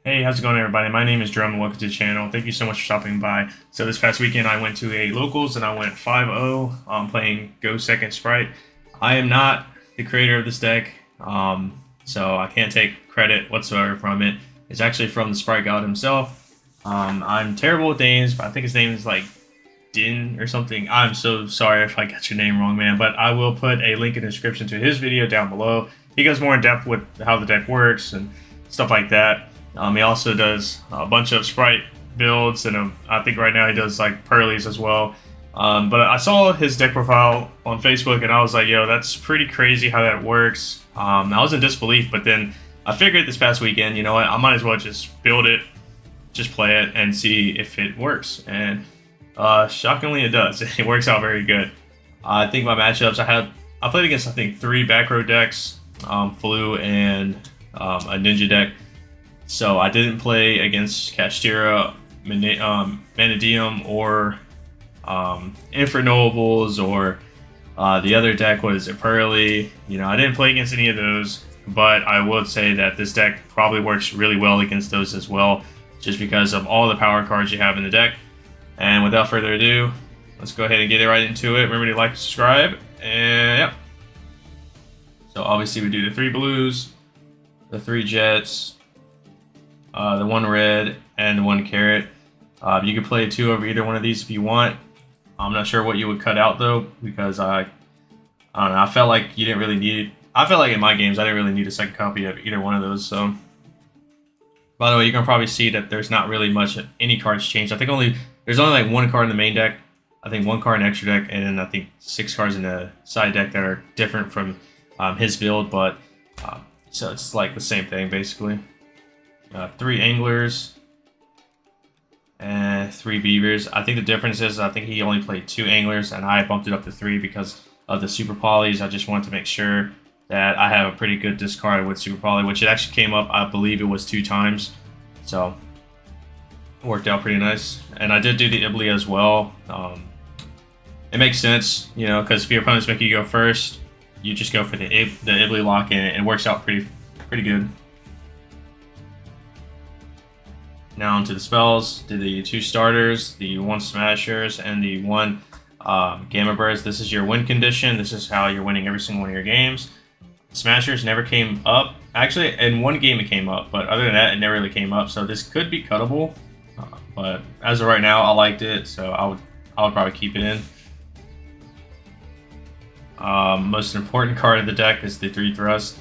Hey, how's it going, everybody? My name is Jerome, and welcome to the channel. Thank you so much for stopping by. So this past weekend, I went to a locals and I went 5-0 playing Go Second Spright. I am not the creator of this deck, so I can't take credit whatsoever from it. It's actually from the Spright God himself. I'm terrible with names, but I think his name is like Din or something. I'm so sorry if I got your name wrong, man, but I will put a link in the description to his video down below. He goes more in depth with how the deck works and stuff like that. He also does a bunch of Spright builds, and I think right now he does like Pearlies as well. But I saw his deck profile on Facebook, and I was like, yo, that's pretty crazy how that works. I was in disbelief, but then I figured this past weekend, you know what, I might as well just build it, just play it, and see if it works. And shockingly, it does. It works out very good. I think my matchups, I played against, I think, 3 back row decks, Flu, and a Ninja deck. So I didn't play against Kashtira, Manadium, or Infernobles, or the other deck was Pearly. You know, I didn't play against any of those, but I would say that this deck probably works really well against those as well, just because of all the power cards you have in the deck. And without further ado, let's go ahead and get right into it. Remember to like and subscribe, and yeah. So obviously we do the 3 blues, the 3 jets, the 1 red, and the 1 carrot. You could play 2 over either one of these if you want. I'm not sure what you would cut out though, because I don't know. I felt like you didn't really need. I felt like in my games I didn't really need a second copy of either one of those. So, by the way, you can probably see that there's not really much any cards changed. I think there's only like 1 card in the main deck. I think 1 card in extra deck, and then I think 6 cards in the side deck that are different from his build. But so it's like the same thing basically. 3 anglers and 3 beavers. I think the difference is I think he only played 2 anglers, and I bumped it up to 3 because of the super polys. I just wanted to make sure that I have a pretty good discard with super poly, which it actually came up, I believe it was 2 times, so it worked out pretty nice. And I did do the Ibly as well. It makes sense, you know, because if your opponents make you go first, you just go for the Ibly lock, and it works out pretty good. Now onto the spells. Did the 2 starters, the 1 smashers, and the 1 gamma burst. This is your win condition. This is how you're winning every single one of your games. Smashers never came up. Actually, in 1 game it came up, but other than that, it never really came up. So this could be cuttable, but as of right now, I liked it, so I would probably keep it in. Most important card of the deck is the 3 thrust.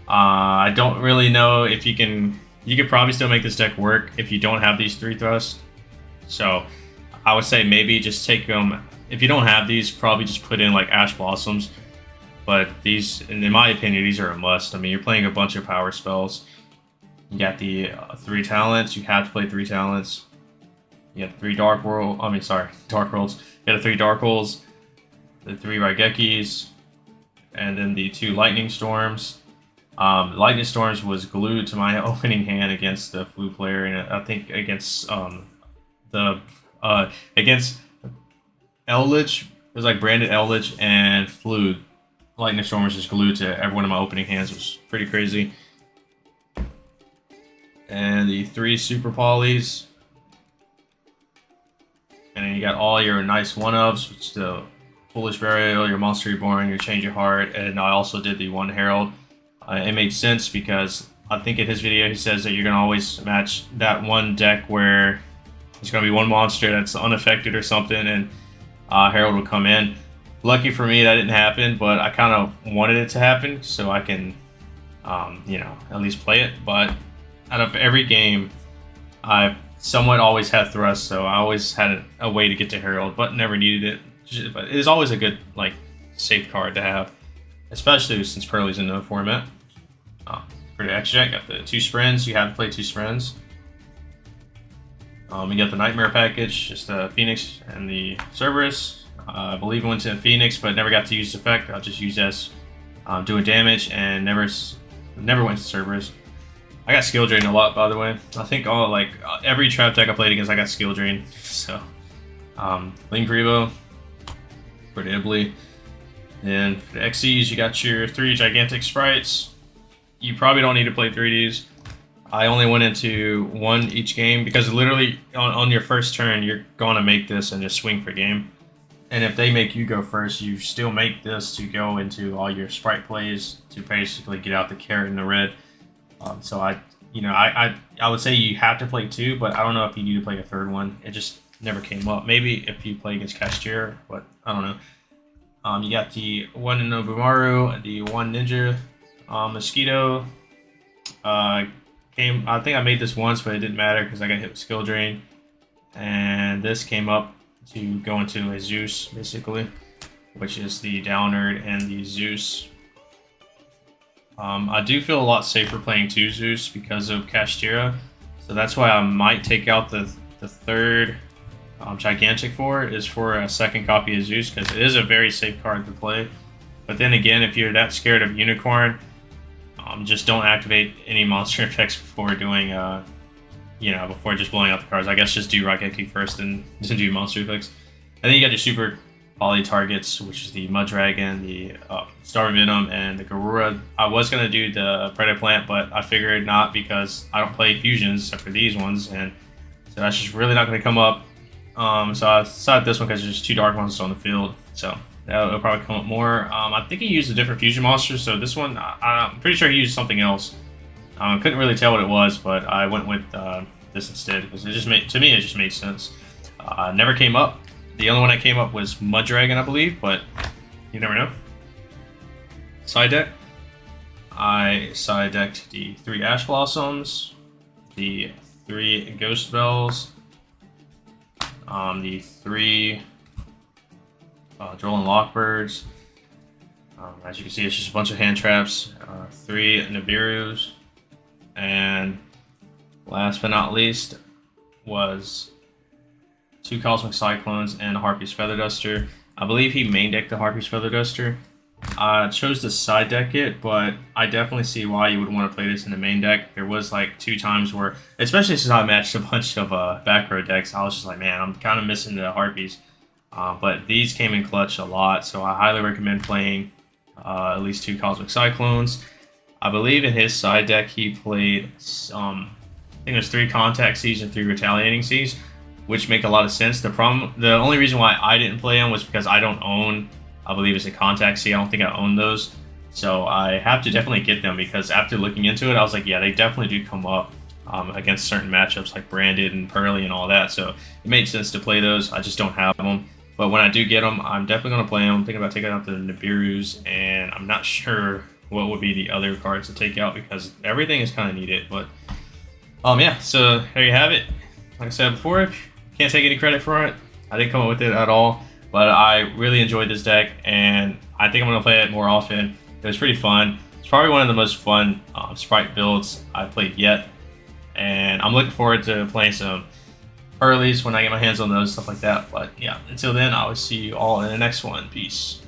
I don't really know if you can. You could probably still make this deck work if you don't have these 3 thrusts. So I would say maybe just take them. If you don't have these, probably just put in like Ash Blossoms. But these, in my opinion, these are a must. I mean, you're playing a bunch of power spells. You got the 3 talents. You have to play 3 talents. You have 3 Dark World. I mean, sorry, Dark Worlds. You got the 3 Dark Holes, the 3 Raigekis, and then the 2 Lightning Storms. Lightning Storms was glued to my opening hand against the Flu player, and I think against against Eldritch, it was like branded Eldritch and Flu. Lightning Storm was just glued to every one of my opening hands. It was pretty crazy. And the 3 super polys, and then you got all your nice 1-ofs, which is the Foolish Burial, your Monster Reborn, your Change of Heart, and I also did the 1 Herald. It made sense because I think in his video he says that you're going to always match that 1 deck where there's going to be 1 monster that's unaffected or something, and Herald will come in. Lucky for me that didn't happen, but I kind of wanted it to happen so I can, you know, at least play it. But out of every game, I've somewhat always had thrust, so I always had a way to get to Herald, but never needed it. But it is always a good, like, safe card to have, especially since Pearly's in no format. For the extra, got the 2 Sprints. You have to play 2 Sprints. You got the Nightmare package, just the Phoenix and the Cerberus. I believe it went to Phoenix, but never got to use the effect. I'll just use as doing damage, and never went to Cerberus. I got skill drained a lot, by the way. I think every trap deck I played against, I got skill drained. So, Link Revo for the Ibly. And for the XCs, you got your 3 gigantic sprites. You probably don't need to play 3Ds. I only went into one each game because literally on your first turn, you're going to make this and just swing for game. And if they make you go first, you still make this to go into all your Spright plays to basically get out the carrot and the red. So I would say you have to play two, but I don't know if you need to play a third one. It just never came up. Maybe if you play against Cashier, but I don't know. You got the one Nobumaru, the one Ninja, Mosquito. I think I made this once, but it didn't matter because I got hit with skill drain. And this came up to go into a Zeus, basically, which is the Downerd and the Zeus. I do feel a lot safer playing two Zeus because of Kashtira, so that's why I might take out the third Gigantic for is for a second copy of Zeus, because it is a very safe card to play. But then again, if you're that scared of Unicorn, just don't activate any monster effects before doing, before just blowing out the cards. I guess just do Raigeki first and then do monster effects. And then you got your super poly targets, which is the Mud Dragon, the Star Venom, and the Garura. I was going to do the Predator Plant, but I figured not because I don't play fusions except for these ones, and so that's just really not going to come up. So I decided this one because there's two dark monsters on the field, so that'll probably come up more. I think he used a different fusion monster, so this one, I'm pretty sure he used something else. Couldn't really tell what it was, but I went with this instead because it just made, to me, it just made sense. Never came up. The only one that came up was Mud Dragon, I believe, but you never know. Side deck. I side decked the 3 Ash Blossoms, the 3 Ghost Bells, the 3 Droll and Lockbirds. As you can see, it's just a bunch of hand traps, 3 Nibiru's, and last but not least was 2 Cosmic Cyclones and a Harpy's Feather Duster. I believe he main decked the Harpy's Feather Duster. I chose to side deck it, but I definitely see why you would want to play this in the main deck. There was like 2 times where, especially since I matched a bunch of back row decks, I was just like, man, I'm kind of missing the Harpies. But these came in clutch a lot, so I highly recommend playing at least 2 Cosmic Cyclones. I believe in his side deck he played, I think there's 3 Contact Seas and 3 Retaliating Seas, which make a lot of sense. The only reason why I didn't play them was because I don't own, I believe it's a Contact Sea. I don't think I own those. So I have to definitely get them because after looking into it, I was like, yeah, they definitely do come up against certain matchups like Branded and Pearly and all that. So it made sense to play those. I just don't have them. But when I do get them, I'm definitely going to play them. I'm thinking about taking out the Nibiru's, and I'm not sure what would be the other cards to take out because everything is kind of needed. But yeah, so there you have it. Like I said before, can't take any credit for it. I didn't come up with it at all, but I really enjoyed this deck, and I think I'm going to play it more often. It was pretty fun. It's probably one of the most fun Spright builds I've played yet, and I'm looking forward to playing some earlies when I get my hands on those, stuff like that. But yeah, until then, I will see you all in the next one. Peace.